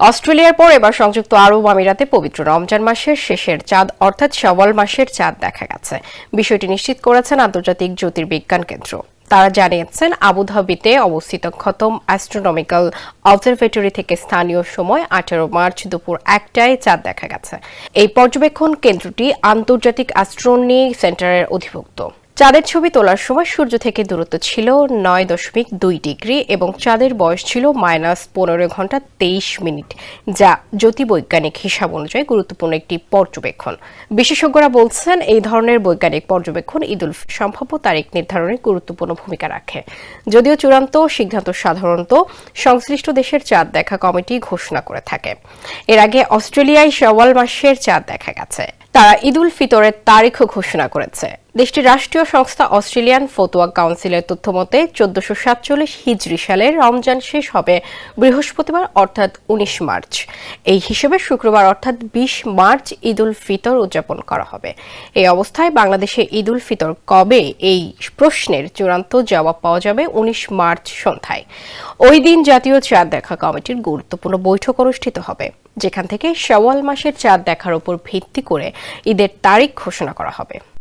অস্ট্রেলিয়ার পর এবার সংযুক্ত আরব আমিরাতে পবিত্র রমজান মাসের শেষের চাঁদ অর্থাৎ শাওয়াল মাসের চাঁদ দেখা গেছে। বিষয়টি নিশ্চিত করেছেন আন্তর্জাতিক জ্যোতির্বিজ্ঞান কেন্দ্র। তারা জানিয়েছেন আবুধাবিতে অবস্থিত খতম অ্যাস্ট্রোনমিক্যাল অবজারভেটরি থেকে স্থানীয় সময় 18 মার্চ দুপুর 1টায় চাঁদ দেখা গেছে। এই পর্যবেক্ষণ কেন্দ্রটি আন্তর্জাতিক অ্যাস্ট্রোনমি সেন্টারের অধিভুক্ত। চাঁদের ছবি তোলার সময় সূর্য থেকে দূরত্ব ছিল 9.2 ডিগ্রি এবং চাঁদের বয়স ছিল -15 ঘন্টা 23 মিনিট, যা জ্যোতির্বৈজ্ঞানিক হিসাব অনুযায়ী গুরুত্বপূর্ণ একটি পর্যবেক্ষণ। বিশেষজ্ঞরা বলছেন এই ধরনের বৈজ্ঞানিক পর্যবেক্ষণ ঈদুল সম্ভাব্য তারিখ নির্ধারণে গুরুত্বপূর্ণ ভূমিকা রাখে। যদিও চূড়ান্ত সিদ্ধান্ত সাধারণত সংশ্লিষ্ট দেশের চাঁদ দেখা কমিটি ঘোষণা করে থাকে। এর আগে অস্ট্রেলিয়ায় শাওয়াল মাসের চাঁদ দেখা গেছে। তারা ঈদুল ফিতরের তারিখও ঘোষণা করেছে। দেশটির রাষ্ট্রীয় সংস্থা অস্ট্রেলিয়ান ফতোয়া কাউন্সিলের তথ্যমতে 1447 হিজরি সালের রমজান শেষ হবে বৃহস্পতিবার অর্থাৎ 19 মার্চ। এই হিসেবে শুক্রবার অর্থাৎ 20 মার্চ ঈদুল ফিতর উদযাপন করা হবে। এই অবস্থায় বাংলাদেশে ঈদুল ফিতর কবে, এই প্রশ্নের চূড়ান্ত জবাব পাওয়া যাবে 19 মার্চ সন্ধ্যায়। ওই দিন জাতীয় চাঁদ দেখা কমিটির গুরুত্বপূর্ণ বৈঠক অনুষ্ঠিত হবে, যেখান থেকে শাওয়াল মাসের চাঁদ দেখার উপর ভিত্তি করে ঈদের তারিখ ঘোষণা করা হবে।